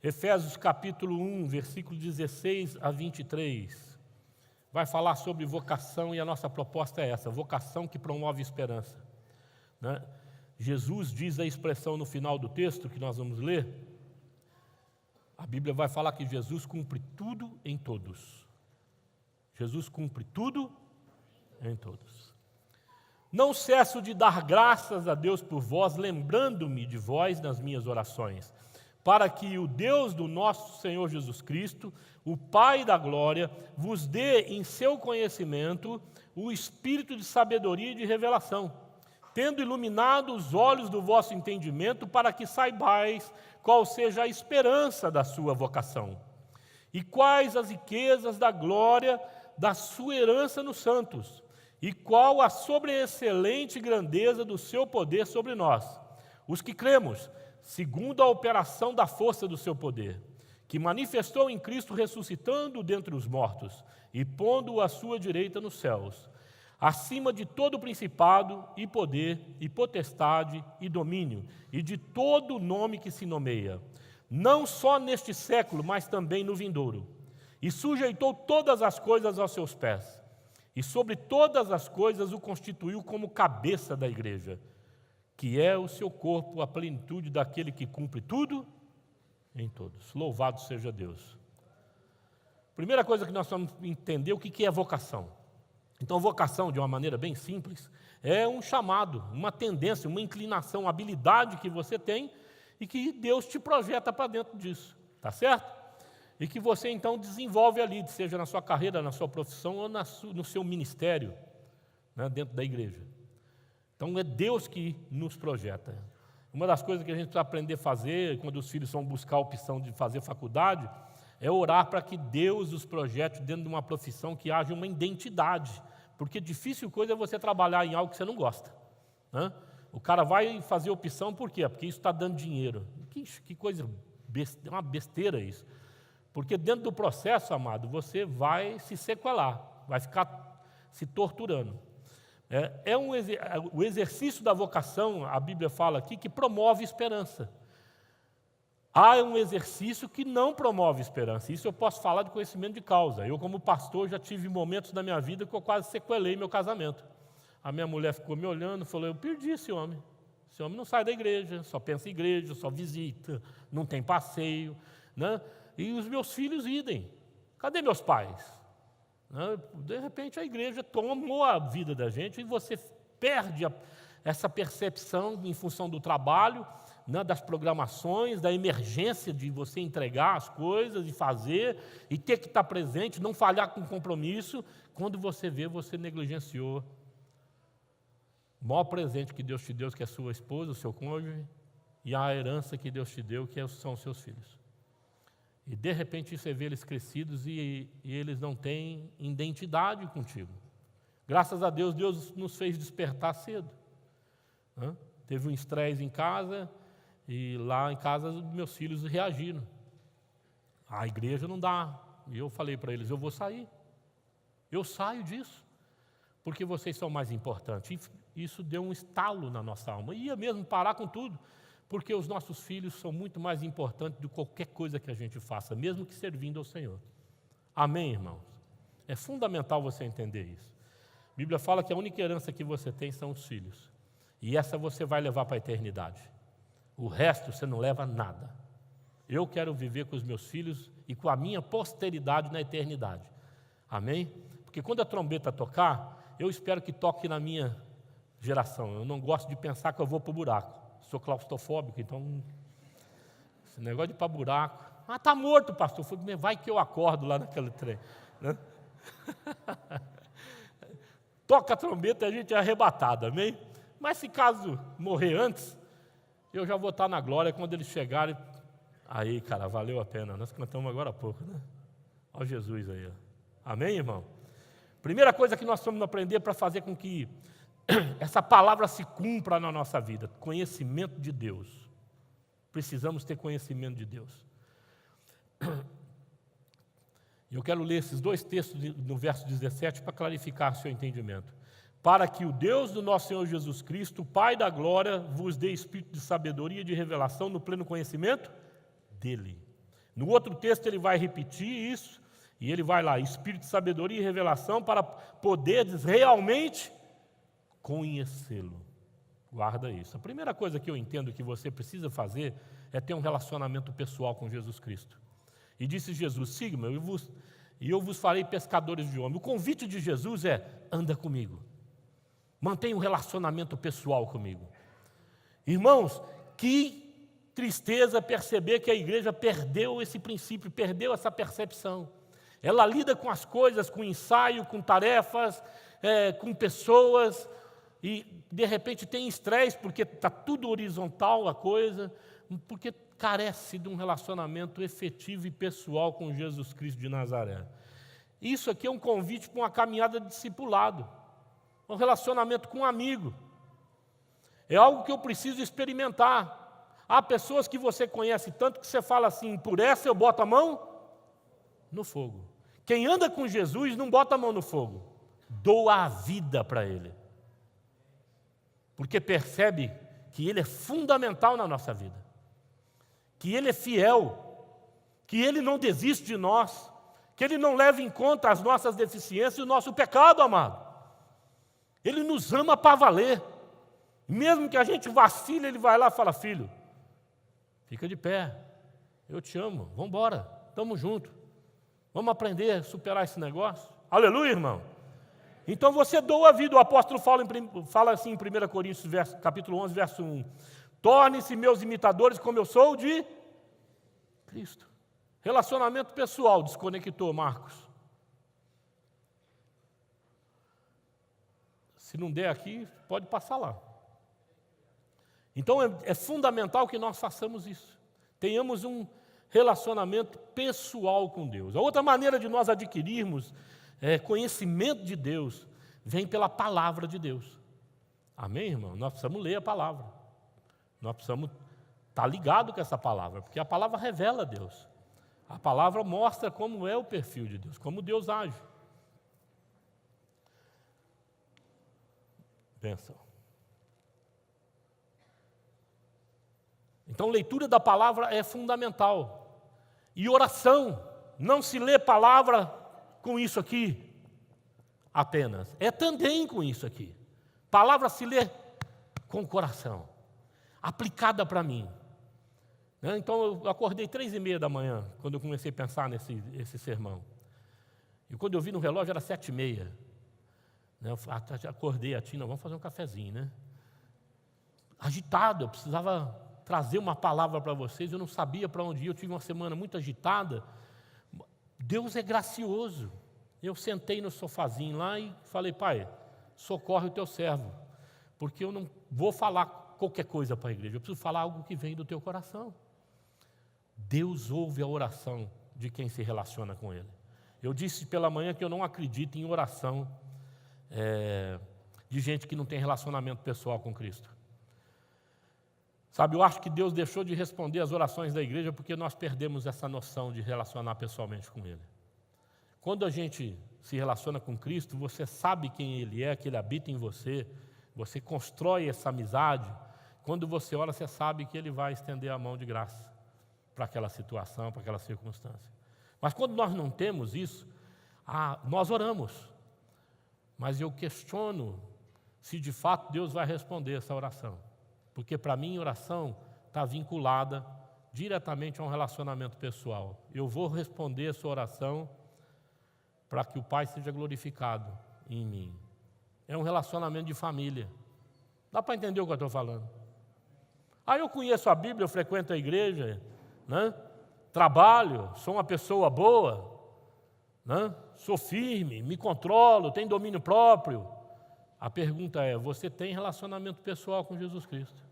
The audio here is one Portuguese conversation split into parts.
Efésios capítulo 1, versículo 16 a 23. Vai falar sobre vocação e a nossa proposta é essa, vocação que promove esperança. Né? Jesus diz a expressão no final do texto que nós vamos ler, a Bíblia vai falar que Jesus cumpre tudo em todos. Jesus cumpre tudo em todos. Não cesso de dar graças a Deus por vós, lembrando-me de vós nas minhas orações, para que o Deus do nosso Senhor Jesus Cristo, o Pai da glória, vos dê em seu conhecimento o espírito de sabedoria e de revelação, tendo iluminado os olhos do vosso entendimento, para que saibais qual seja a esperança da sua vocação, e quais as riquezas da glória da sua herança nos santos, e qual a sobreexcelente grandeza do seu poder sobre nós, os que cremos, segundo a operação da força do seu poder, que manifestou em Cristo ressuscitando dentre os mortos e pondo-o à sua direita nos céus, acima de todo principado e poder e potestade e domínio, e de todo nome que se nomeia, não só neste século, mas também no vindouro. E sujeitou todas as coisas aos seus pés, e sobre todas as coisas o constituiu como cabeça da igreja, que é o seu corpo, a plenitude daquele que cumpre tudo em todos. Louvado seja Deus. Primeira coisa que nós vamos entender, o que é vocação. Então, vocação, de uma maneira bem simples, é um chamado, uma tendência, uma inclinação, uma habilidade que você tem e que Deus te projeta para dentro disso, tá certo? E que você, então, desenvolve ali, seja na sua carreira, na sua profissão ou no seu ministério, né, dentro da igreja. Então, é Deus que nos projeta. Uma das coisas que a gente precisa aprender a fazer, quando os filhos vão buscar a opção de fazer faculdade, é orar para que Deus os projete dentro de uma profissão que haja uma identidade. Porque difícil coisa é você trabalhar em algo que você não gosta. Né? O cara vai fazer opção por quê? Porque isso está dando dinheiro. Que coisa, é uma besteira isso. Porque dentro do processo, amado, você vai se sequelar, vai ficar se torturando. O exercício da vocação, a Bíblia fala aqui, que promove esperança. Há um exercício que não promove esperança. Isso eu posso falar de conhecimento de causa. Eu, como pastor, já tive momentos na minha vida que eu quase sequelei meu casamento. A minha mulher ficou me olhando e falou, eu perdi esse homem. Esse homem não sai da igreja, só pensa em igreja, só visita, não tem passeio. Né? E os meus filhos idem. Cadê meus pais? Né? De repente a igreja tomou a vida da gente e você perde essa percepção em função do trabalho, né, das programações, da emergência de você entregar as coisas e fazer, e ter que estar presente, não falhar com compromisso. Quando você vê, você negligenciou o maior presente que Deus te deu, que é a sua esposa, o seu cônjuge, e a herança que Deus te deu, que são os seus filhos. E de repente você vê eles crescidos e eles não têm identidade contigo. Graças a Deus, Deus nos fez despertar cedo. Né? Teve um estresse em casa, e lá em casa meus filhos reagiram. A igreja não dá. E eu falei para eles, eu vou sair. Eu saio disso, porque vocês são mais importantes. E isso deu um estalo na nossa alma. Ia mesmo parar com tudo, porque os nossos filhos são muito mais importantes do que qualquer coisa que a gente faça, mesmo que servindo ao Senhor. Amém, irmãos? É fundamental você entender isso. A Bíblia fala que a única herança que você tem são os filhos. E essa você vai levar para a eternidade. O resto você não leva nada. Eu quero viver com os meus filhos e com a minha posteridade na eternidade. Amém? Porque quando a trombeta tocar, eu espero que toque na minha geração. Eu não gosto de pensar que eu vou para o buraco. Sou claustrofóbico, então esse negócio de ir para buraco. Ah, está morto, pastor. Vai que eu acordo lá naquele trem. Né? Toca a trombeta e a gente é arrebatado, amém? Mas se caso morrer antes, eu já vou estar na glória quando eles chegarem. Aí, cara, valeu a pena. Nós cantamos agora há pouco, né? Olha Jesus aí. Ó. Amém, irmão? Primeira coisa que nós vamos aprender para fazer com que essa palavra se cumpra na nossa vida: conhecimento de Deus. Precisamos ter conhecimento de Deus. Eu quero ler esses dois textos no verso 17 para clarificar seu entendimento. Para que o Deus do nosso Senhor Jesus Cristo, o Pai da glória, vos dê espírito de sabedoria e de revelação no pleno conhecimento dEle. No outro texto ele vai repetir isso, e ele vai lá, espírito de sabedoria e revelação para poderes realmente conhecê-lo. Guarda isso. A primeira coisa que eu entendo que você precisa fazer é ter um relacionamento pessoal com Jesus Cristo. E disse Jesus, siga-me, e eu vos farei pescadores de homens. O convite de Jesus é, anda comigo. Mantenha um relacionamento pessoal comigo. Irmãos, que tristeza perceber que a igreja perdeu esse princípio, perdeu essa percepção. Ela lida com as coisas, com ensaio, com tarefas, com pessoas, e de repente tem estresse, porque está tudo horizontal a coisa, porque carece de um relacionamento efetivo e pessoal com Jesus Cristo de Nazaré. Isso aqui é um convite para uma caminhada de discipulado, um relacionamento com um amigo. É algo que eu preciso experimentar. Há pessoas que você conhece tanto que você fala assim, por essa eu boto a mão no fogo. Quem anda com Jesus não bota a mão no fogo, doa a vida para Ele. Porque percebe que Ele é fundamental na nossa vida, que Ele é fiel, que Ele não desiste de nós, que Ele não leva em conta as nossas deficiências e o nosso pecado, amado. Ele nos ama para valer. Mesmo que a gente vacile, Ele vai lá e fala, filho, fica de pé, eu te amo, vamos embora, estamos juntos, vamos aprender a superar esse negócio. Aleluia, irmão. Então você doa a vida. O apóstolo fala assim em 1 Coríntios, capítulo 11, verso 1. Tornem-se meus imitadores como eu sou de Cristo. Relacionamento pessoal, desconectou, Marcos. Se não der aqui, pode passar lá. Então é fundamental que nós façamos isso. Tenhamos um relacionamento pessoal com Deus. A outra maneira de nós adquirirmos conhecimento de Deus vem pela palavra de Deus. Amém, irmão? Nós precisamos ler a palavra. Nós precisamos estar ligados com essa palavra, porque a palavra revela Deus. A palavra mostra como é o perfil de Deus, como Deus age. Bênção. Então, leitura da palavra é fundamental. E oração, não se lê palavra com isso aqui apenas, é também com isso aqui. Palavra se lê com o coração, aplicada para mim. Então eu acordei 3h30 da manhã, quando eu comecei a pensar nesse sermão. E quando eu vi no relógio era 7h30. Eu acordei a Tina, vamos fazer um cafezinho, né? Agitado, eu precisava trazer uma palavra para vocês, eu não sabia para onde ir, eu tive uma semana muito agitada. Deus é gracioso. Eu sentei no sofazinho lá e falei, pai, socorre o teu servo, porque eu não vou falar qualquer coisa para a igreja, eu preciso falar algo que vem do teu coração. Deus ouve a oração de quem se relaciona com Ele. Eu disse pela manhã que eu não acredito em oração de gente que não tem relacionamento pessoal com Cristo. Sabe, eu acho que Deus deixou de responder as orações da igreja porque nós perdemos essa noção de relacionar pessoalmente com Ele. Quando a gente se relaciona com Cristo, você sabe quem Ele é, que Ele habita em você, você constrói essa amizade. Quando você ora, você sabe que Ele vai estender a mão de graça para aquela situação, para aquela circunstância. Mas quando nós não temos isso, nós oramos. Mas eu questiono se de fato Deus vai responder essa oração. Porque para mim, oração está vinculada diretamente a um relacionamento pessoal. Eu vou responder a sua oração para que o Pai seja glorificado em mim. É um relacionamento de família. Dá para entender o que eu estou falando? Eu conheço a Bíblia, eu frequento a igreja, né? Trabalho, sou uma pessoa boa, né? Sou firme, me controlo, tenho domínio próprio. A pergunta é, você tem relacionamento pessoal com Jesus Cristo?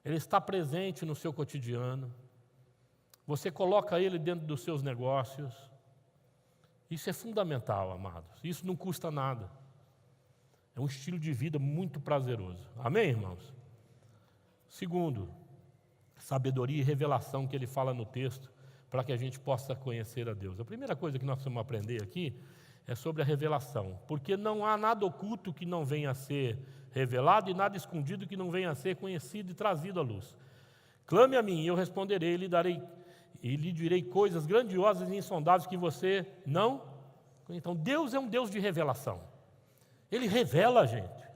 Ele está presente no seu cotidiano? Você coloca Ele dentro dos seus negócios? Isso é fundamental, amados. Isso não custa nada. É um estilo de vida muito prazeroso. Amém, irmãos? Segundo, sabedoria e revelação que ele fala no texto, para que a gente possa conhecer a Deus. A primeira coisa que nós vamos aprender aqui é sobre a revelação, porque não há nada oculto que não venha a ser revelado e nada escondido que não venha a ser conhecido e trazido à luz. Clame a mim e eu responderei, e lhe direi coisas grandiosas e insondáveis que você não. Então, Deus é um Deus de revelação. Ele revela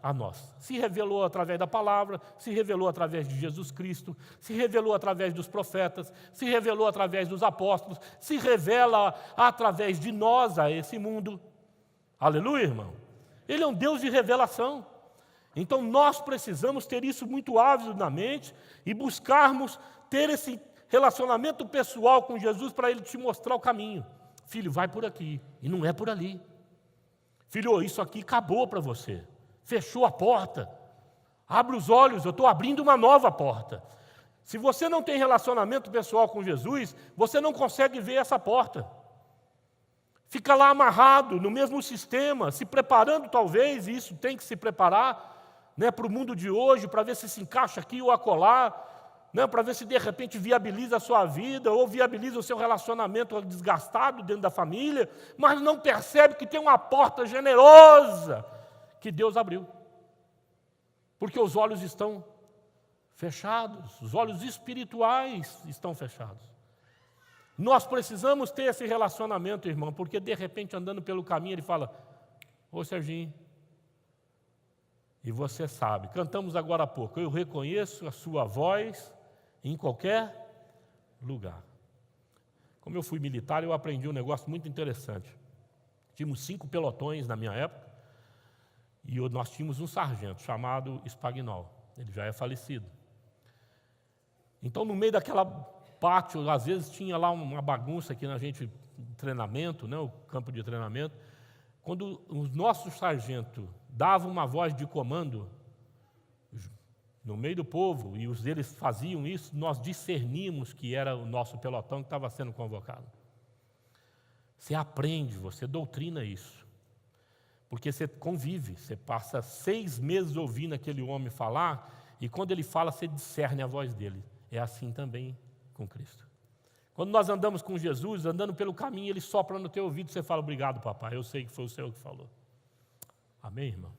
a nós. Se revelou através da palavra, se revelou através de Jesus Cristo, se revelou através dos profetas, se revelou através dos apóstolos, se revela através de nós a esse mundo. Aleluia, irmão? Ele é um Deus de revelação. Então, nós precisamos ter isso muito ávido na mente e buscarmos ter esse relacionamento pessoal com Jesus para Ele te mostrar o caminho. Filho, vai por aqui, e não é por ali. Filho, isso aqui acabou para você. Fechou a porta. Abre os olhos, eu estou abrindo uma nova porta. Se você não tem relacionamento pessoal com Jesus, você não consegue ver essa porta. Fica lá amarrado, no mesmo sistema, se preparando talvez, e isso tem que se preparar, né, para o mundo de hoje, para ver se encaixa aqui ou acolá, né, para ver se de repente viabiliza a sua vida, ou viabiliza o seu relacionamento desgastado dentro da família, mas não percebe que tem uma porta generosa que Deus abriu. Porque os olhos estão fechados, os olhos espirituais estão fechados. Nós precisamos ter esse relacionamento, irmão, porque de repente andando pelo caminho ele fala, ô Serginho, e você sabe, cantamos agora há pouco, eu reconheço a sua voz em qualquer lugar. Como eu fui militar, eu aprendi um negócio muito interessante. Tínhamos 5 pelotões na minha época, e nós tínhamos um sargento chamado Spagnol, ele já é falecido. Então, no meio daquela pátio, às vezes tinha lá uma bagunça aqui na gente, treinamento, né, o campo de treinamento. Quando o nosso sargento dava uma voz de comando no meio do povo, e os deles faziam isso, nós discerníamos que era o nosso pelotão que estava sendo convocado. Você aprende, você doutrina isso. Porque você convive, você passa 6 meses ouvindo aquele homem falar, e quando ele fala, você discerne a voz dele. É assim também com Cristo. Quando nós andamos com Jesus, andando pelo caminho, Ele sopra no teu ouvido, você fala, obrigado, papai, eu sei que foi o Senhor que falou. Amém, irmão?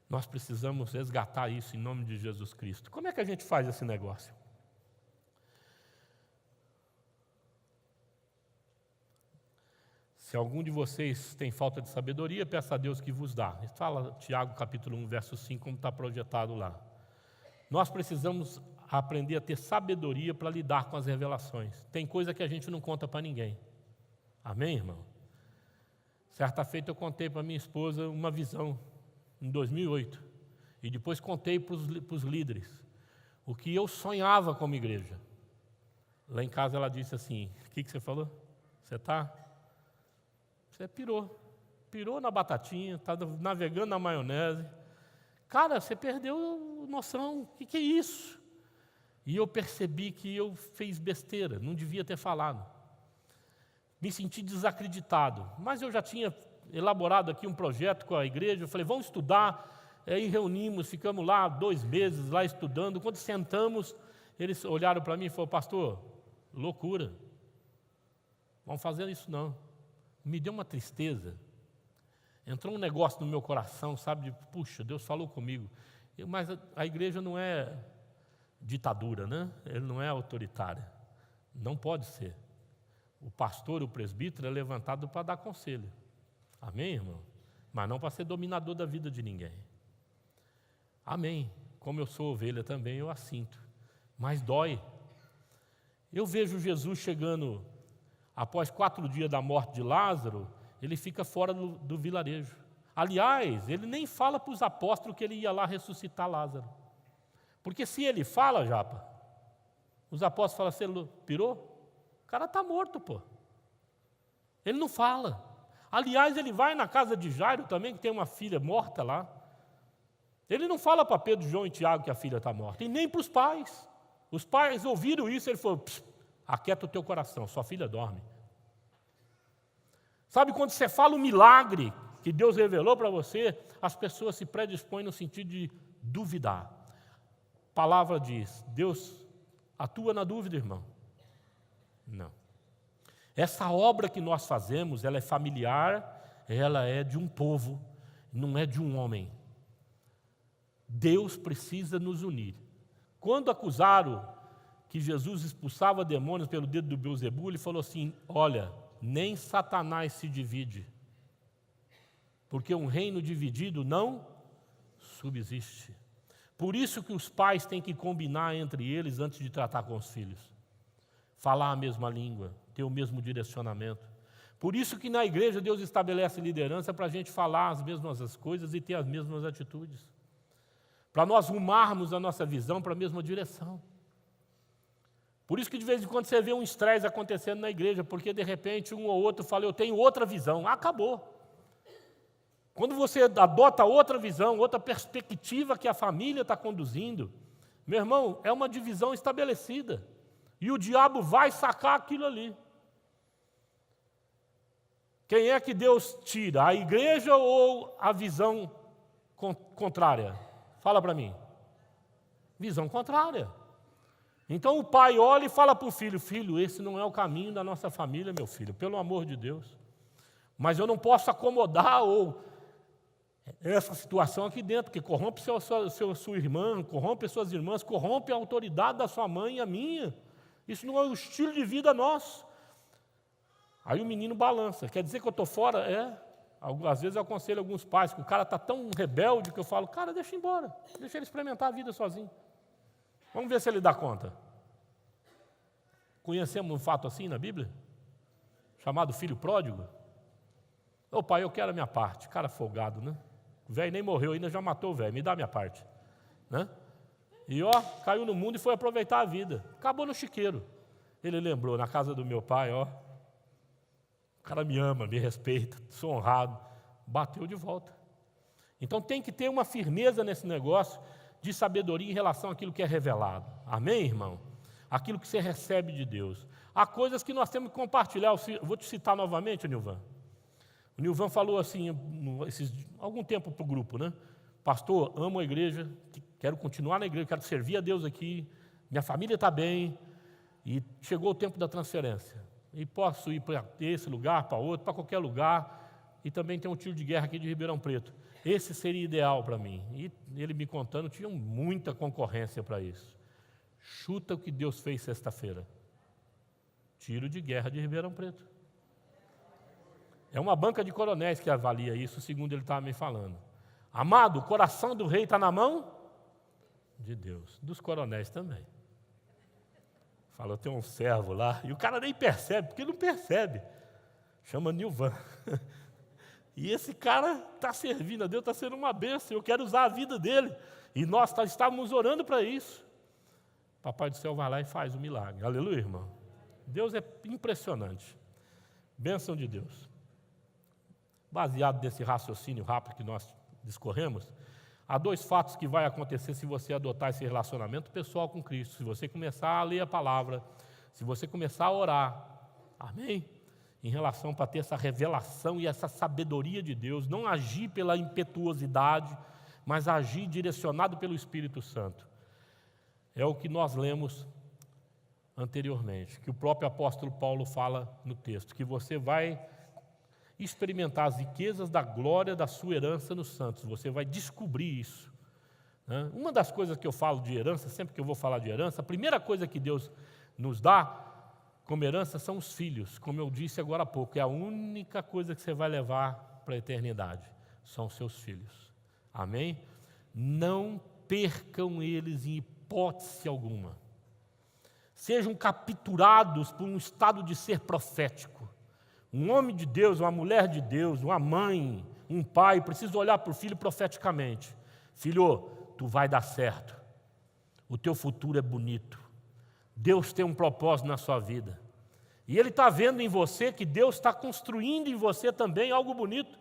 Nós precisamos resgatar isso em nome de Jesus Cristo. Como é que a gente faz esse negócio? Se algum de vocês tem falta de sabedoria, peça a Deus que vos dá. Fala Tiago capítulo 1, verso 5, como está projetado lá. Nós precisamos aprender a ter sabedoria para lidar com as revelações. Tem coisa que a gente não conta para ninguém. Amém, irmão? Certa feita eu contei para minha esposa uma visão, em 2008, e depois contei para os líderes o que eu sonhava como igreja. Lá em casa ela disse assim, o que você falou? Você pirou na batatinha, está navegando na maionese. Cara, você perdeu noção, o que é isso? E eu percebi que eu fiz besteira, não devia ter falado. Me senti desacreditado, mas eu já tinha elaborado aqui um projeto com a igreja, eu falei, vamos estudar, aí reunimos, ficamos lá 2 meses, lá estudando, quando sentamos, eles olharam para mim e falaram, pastor, loucura, vamos fazer isso não. Me deu uma tristeza, entrou um negócio no meu coração, sabe, de, puxa, Deus falou comigo, mas a igreja não é ditadura, né? Ele não é autoritária, não pode ser. O pastor, o presbítero é levantado para dar conselho. Amém, irmão? Mas não para ser dominador da vida de ninguém. Amém. Como eu sou ovelha também, eu a sinto. Mas dói. Eu vejo Jesus chegando, após 4 dias da morte de Lázaro, ele fica fora do vilarejo. Aliás, ele nem fala para os apóstolos que ele ia lá ressuscitar Lázaro. Porque se ele fala, Japa, os apóstolos falam, você pirou? O cara está morto, pô. Ele não fala. Aliás, ele vai na casa de Jairo também, que tem uma filha morta lá. Ele não fala para Pedro, João e Tiago que a filha está morta, e nem para os pais. Os pais ouviram isso, ele falou, aquieta o teu coração, sua filha dorme. Sabe quando você fala um milagre que Deus revelou para você, as pessoas se predispõem no sentido de duvidar. A palavra diz, Deus atua na dúvida, irmão? Não. Essa obra que nós fazemos, ela é familiar, ela é de um povo, não é de um homem. Deus precisa nos unir. Quando acusaram que Jesus expulsava demônios pelo dedo do Beelzebul, ele falou assim: olha, nem Satanás se divide, porque um reino dividido não subsiste. Por isso que os pais têm que combinar entre eles antes de tratar com os filhos. Falar a mesma língua, ter o mesmo direcionamento. Por isso que na igreja Deus estabelece liderança para a gente falar as mesmas coisas e ter as mesmas atitudes. Para nós rumarmos a nossa visão para a mesma direção. Por isso que de vez em quando você vê um estresse acontecendo na igreja, porque de repente um ou outro fala: eu tenho outra visão. Acabou. Quando você adota outra visão, outra perspectiva que a família está conduzindo, meu irmão, é uma divisão estabelecida. E o diabo vai sacar aquilo ali. Quem é que Deus tira? A igreja ou a visão contrária? Fala para mim. Visão contrária. Então o pai olha e fala para o filho: filho, esse não é o caminho da nossa família, meu filho, pelo amor de Deus. Mas eu não posso acomodar essa situação aqui dentro, que corrompe sua irmã, corrompe suas irmãs, corrompe a autoridade da sua mãe e a minha. Isso não é o estilo de vida nosso. Aí o menino balança. Quer dizer que eu estou fora? É. Às vezes eu aconselho alguns pais que o cara está tão rebelde que eu falo: cara, deixa embora, deixa ele experimentar a vida sozinho. Vamos ver se ele dá conta. Conhecemos um fato assim na Bíblia? Chamado filho pródigo? Ô pai, eu quero a minha parte. Cara folgado, né? O velho nem morreu ainda, já matou o velho. Me dá a minha parte. Né? E caiu no mundo e foi aproveitar a vida. Acabou no chiqueiro. Ele lembrou: na casa do meu pai, o cara me ama, me respeita, sou honrado. Bateu de volta. Então tem que ter uma firmeza nesse negócio de sabedoria em relação àquilo que é revelado. Amém, irmão? Aquilo que você recebe de Deus. Há coisas que nós temos que compartilhar. Eu vou te citar novamente, Nilvan. O Nilvan falou assim, algum tempo para o grupo, né? Pastor, amo a igreja, quero continuar na igreja, quero servir a Deus aqui, minha família está bem, e chegou o tempo da transferência. E posso ir para esse lugar, para outro, para qualquer lugar, e também tem um tiro de guerra aqui de Ribeirão Preto. Esse seria ideal para mim. E ele me contando, tinha muita concorrência para isso. Chuta o que Deus fez sexta-feira. Tiro de guerra de Ribeirão Preto. É uma banca de coronéis que avalia isso, segundo ele estava me falando. Amado, o coração do rei está na mão de Deus, dos coronéis também. Fala: eu tenho um servo lá, e o cara nem percebe, porque não percebe. Chama Nilvan. E esse cara está servindo a Deus, está sendo uma bênção, eu quero usar a vida dele. E nós estávamos orando para isso. Papai do céu vai lá e faz o milagre. Aleluia, irmão. Deus é impressionante. Bênção de Deus. Baseado nesse raciocínio rápido que nós discorremos, há dois fatos que vai acontecer se você adotar esse relacionamento pessoal com Cristo. Se você começar a ler a palavra, se você começar a orar, amém? Em relação para ter essa revelação e essa sabedoria de Deus, não agir pela impetuosidade, mas agir direcionado pelo Espírito Santo. É o que nós lemos anteriormente, que o próprio apóstolo Paulo fala no texto, que você vai experimentar as riquezas da glória da sua herança nos santos, você vai descobrir isso. Né? Uma das coisas que eu falo de herança, sempre que eu vou falar de herança, a primeira coisa que Deus nos dá como herança são os filhos, como eu disse agora há pouco, é a única coisa que você vai levar para a eternidade, são os seus filhos. Amém? Não percam eles em hipótese alguma. Sejam capturados por um estado de ser profético. Um homem de Deus, uma mulher de Deus, uma mãe, um pai, precisa olhar para o filho profeticamente. Filho, tu vai dar certo. O teu futuro é bonito. Deus tem um propósito na sua vida. E Ele está vendo em você que Deus está construindo em você também algo bonito.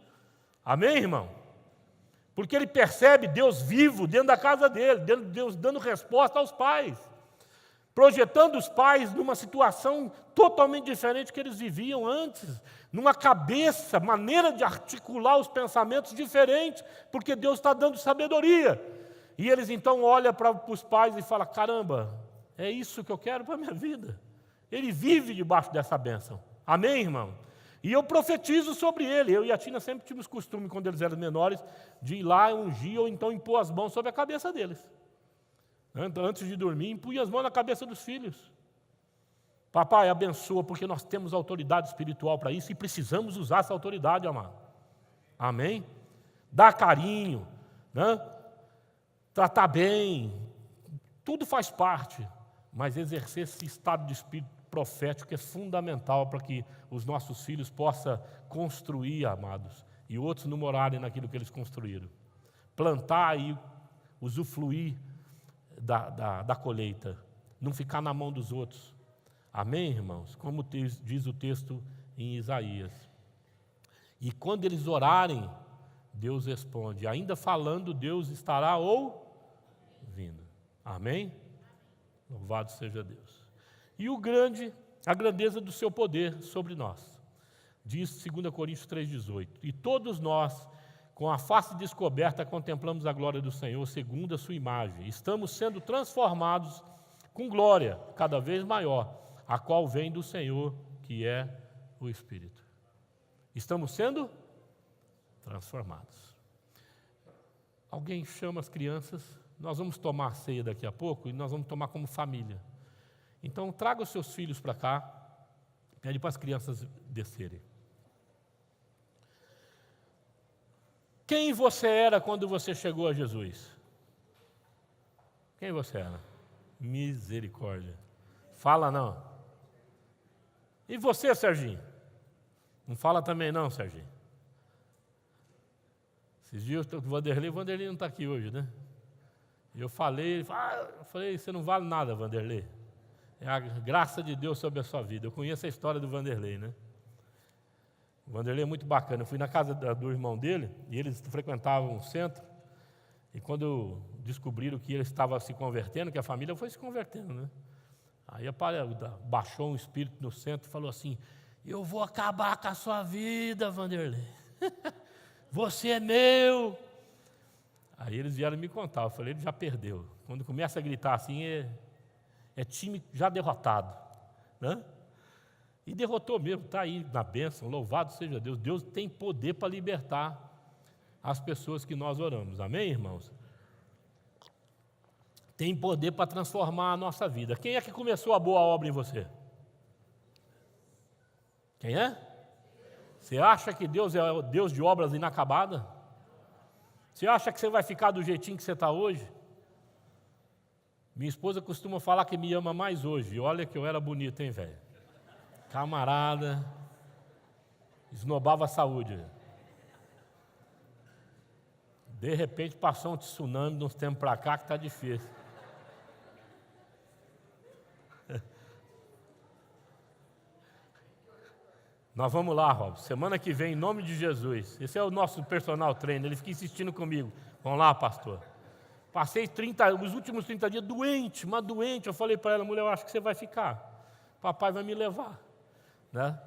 Amém, irmão? Porque Ele percebe Deus vivo dentro da casa dele, Deus dando resposta aos pais. Projetando os pais numa situação totalmente diferente que eles viviam antes, numa cabeça, maneira de articular os pensamentos diferentes, porque Deus está dando sabedoria. E eles então olham para os pais e falam: caramba, é isso que eu quero para a minha vida. Ele vive debaixo dessa bênção. Amém, irmão? E eu profetizo sobre ele. Eu e a Tina sempre tínhamos costume, quando eles eram menores, de ir lá ungir ou então impor as mãos sobre a cabeça deles. Antes de dormir, impunha as mãos na cabeça dos filhos. Papai, abençoa, porque nós temos autoridade espiritual para isso e precisamos usar essa autoridade, amado. Amém? Dar carinho, né? Tratar bem, tudo faz parte, mas exercer esse estado de espírito profético é fundamental para que os nossos filhos possam construir, amados, e outros não morarem naquilo que eles construíram. Plantar e usufruir da colheita, não ficar na mão dos outros. Amém, irmãos? Como diz o texto em Isaías. E quando eles orarem, Deus responde. Ainda falando, Deus estará ouvindo. Amém? Louvado seja Deus. E a grandeza do seu poder sobre nós. Diz 2 Coríntios 3,18. E todos nós, com a face descoberta, contemplamos a glória do Senhor, segundo a sua imagem. Estamos sendo transformados com glória cada vez maior, a qual vem do Senhor, que é o Espírito. Estamos sendo transformados. Alguém chama as crianças, nós vamos tomar a ceia daqui a pouco e nós vamos tomar como família. Então traga os seus filhos para cá, pede para as crianças descerem. Quem você era quando você chegou a Jesus? Quem você era? Misericórdia. Fala não. E você, Serginho? Não fala também não, Serginho. Esses dias o Vanderlei não está aqui hoje, né? Eu falei, você não vale nada, Vanderlei. É a graça de Deus sobre a sua vida. Eu conheço a história do Vanderlei, né? O Vanderlei é muito bacana. Eu fui na casa do irmão dele, e eles frequentavam um centro, e quando descobriram que ele estava se convertendo, que a família foi se convertendo, né? Aí baixou um espírito no centro e falou assim: eu vou acabar com a sua vida, Vanderlei. Você é meu. Aí eles vieram me contar. Eu falei, ele já perdeu. Quando começa a gritar assim, é time já derrotado, né? E derrotou mesmo, está aí na bênção, louvado seja Deus. Deus tem poder para libertar as pessoas que nós oramos. Amém, irmãos? Tem poder para transformar a nossa vida. Quem é que começou a boa obra em você? Quem é? Você acha que Deus é o Deus de obras inacabadas? Você acha que você vai ficar do jeitinho que você está hoje? Minha esposa costuma falar que me ama mais hoje. E olha que eu era bonito, hein, velho? Camarada, esnobava a saúde. De repente passou um tsunami de uns tempos para cá que está difícil. Nós vamos lá, Rob. Semana que vem, em nome de Jesus. Esse é o nosso personal trainer, ele fica insistindo comigo. Vamos lá, pastor. Passei os últimos 30 dias doente, mas doente. Eu falei para ela, mulher, eu acho que você vai ficar. Papai vai me levar. Né?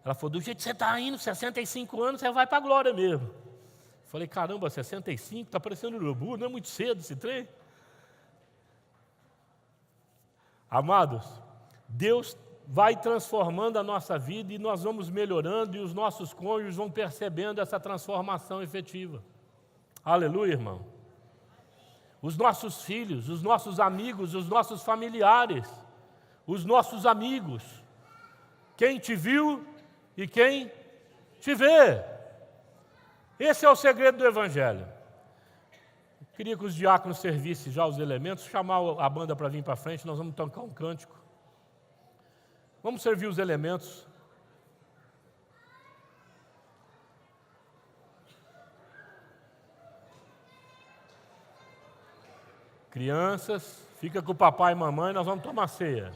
Ela falou, do jeito que você está indo, 65 anos, você vai para a glória mesmo. Eu falei, caramba, 65, está parecendo urubu, não é muito cedo esse trem? Amados, Deus vai transformando a nossa vida e nós vamos melhorando e os nossos cônjuges vão percebendo essa transformação efetiva. Aleluia, irmão. Os nossos filhos, os nossos amigos, os nossos familiares, os nossos amigos. Quem te viu e quem te vê. Esse é o segredo do Evangelho. Eu queria que os diáconos servissem já os elementos, chamar a banda para vir para frente, nós vamos tocar um cântico. Vamos servir os elementos. Crianças, fica com o papai e mamãe, nós vamos tomar ceia.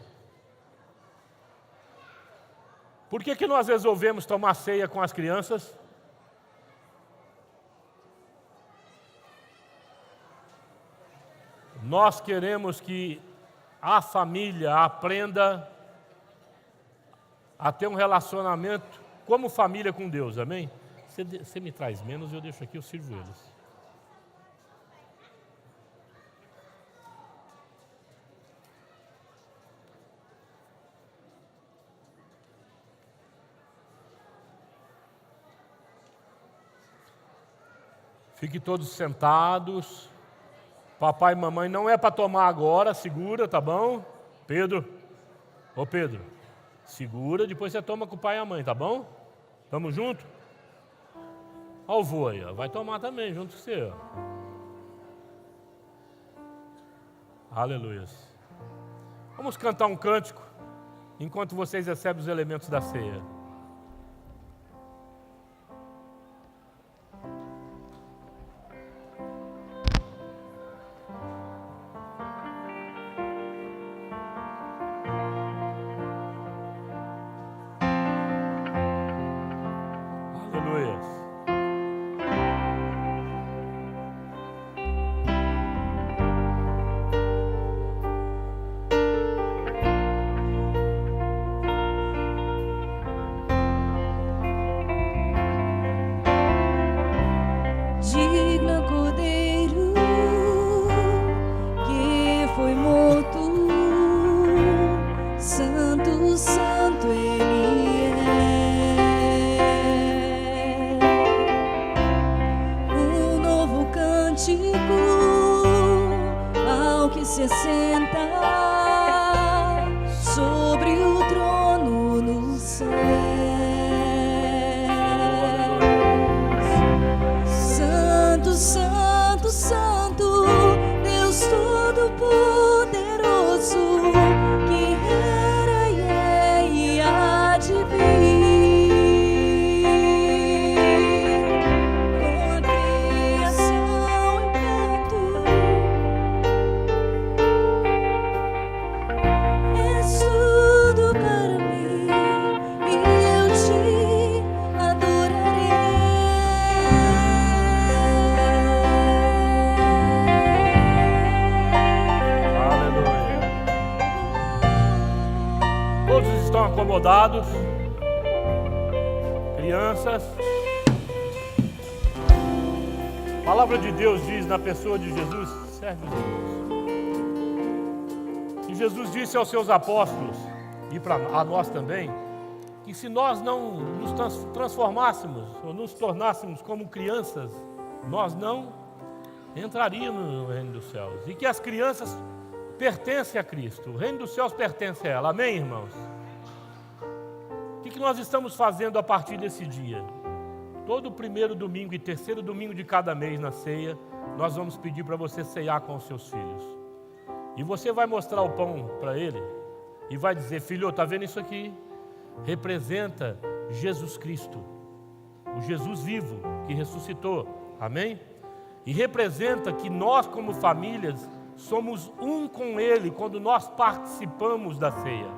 Por que nós resolvemos tomar ceia com as crianças? Nós queremos que a família aprenda a ter um relacionamento como família com Deus, amém? Você me traz menos, eu deixo aqui, eu sirvo eles. Fiquem todos sentados. Papai e mamãe não é para tomar agora, segura, tá bom? Pedro, ô Pedro, segura, depois você toma com o pai e a mãe, tá bom? Tamo junto? Ó o vô aí, ó. Vai tomar também, junto com você. Ó. Aleluia. Vamos cantar um cântico, enquanto vocês recebem os elementos da ceia. Digno Cordeiro que foi morto, santo, santo Ele é. Um novo cântico ao que se assenta sobre o trono no céu. Santo, Santo, Deus Todo-Poderoso, que era e é e há de vir. Com a criação em canto, és tudo para mim e eu te adorarei. Todos estão acomodados. Crianças. A palavra de Deus diz na pessoa de Jesus, serve os irmãos. E Jesus disse aos seus apóstolos, e a nós também, que se nós não nos transformássemos ou nos tornássemos como crianças, nós não entraríamos no reino dos céus. E que as crianças pertencem a Cristo. O reino dos céus pertence a ela. Amém, irmãos? O que nós estamos fazendo a partir desse dia? Todo primeiro domingo e terceiro domingo de cada mês na ceia, nós vamos pedir para você ceiar com os seus filhos. E você vai mostrar o pão para ele e vai dizer: filho, está vendo isso aqui? Representa Jesus Cristo, o Jesus vivo que ressuscitou. Amém? E representa que nós, como famílias, somos um com Ele quando nós participamos da ceia.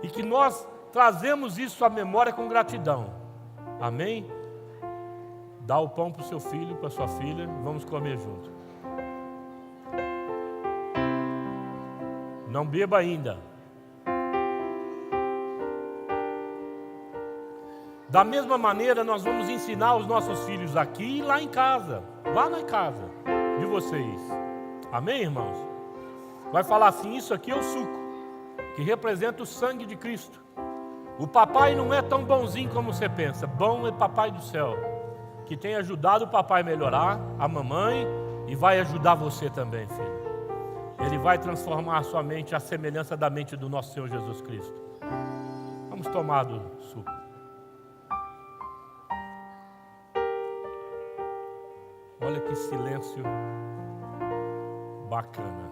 E que nós trazemos isso à memória com gratidão. Amém? Dá o pão para o seu filho, para a sua filha, vamos comer junto. Não beba ainda. Da mesma maneira, nós vamos ensinar os nossos filhos aqui e lá em casa. Lá na casa de vocês. Amém, irmãos? Vai falar assim: isso aqui é o suco, que representa o sangue de Cristo. O papai não é tão bonzinho como você pensa. Bom é papai do céu, que tem ajudado o papai a melhorar, a mamãe, e vai ajudar você também, filho. Ele vai transformar a sua mente à semelhança da mente do nosso Senhor Jesus Cristo. Vamos tomar do suco. Olha que silêncio bacana.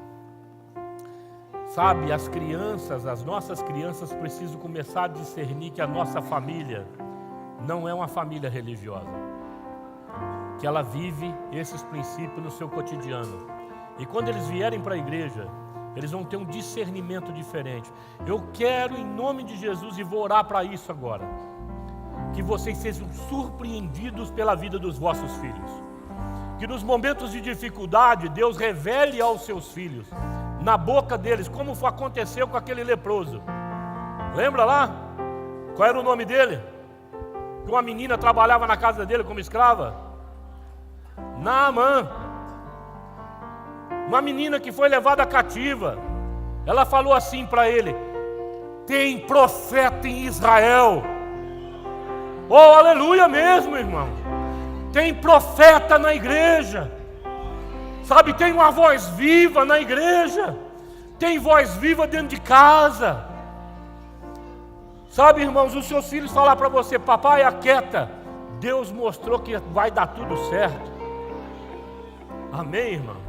Sabe, as crianças, as nossas crianças precisam começar a discernir que a nossa família não é uma família religiosa, que ela vive esses princípios no seu cotidiano. E quando eles vierem para a igreja, eles vão ter um discernimento diferente. Eu quero, em nome de Jesus, e vou orar para isso agora, que vocês sejam surpreendidos pela vida dos vossos filhos. Que nos momentos de dificuldade, Deus revele aos seus filhos, na boca deles, como aconteceu com aquele leproso. Lembra lá? Qual era o nome dele? Que uma menina trabalhava na casa dele como escrava? Naamã. Uma menina que foi levada cativa. Ela falou assim para ele: tem profeta em Israel. Oh, aleluia mesmo, irmão. Tem profeta na igreja. Sabe, tem uma voz viva na igreja, tem voz viva dentro de casa. Sabe, irmãos, os seus filhos falar para você: papai, aquieta, Deus mostrou que vai dar tudo certo. Amém, irmão?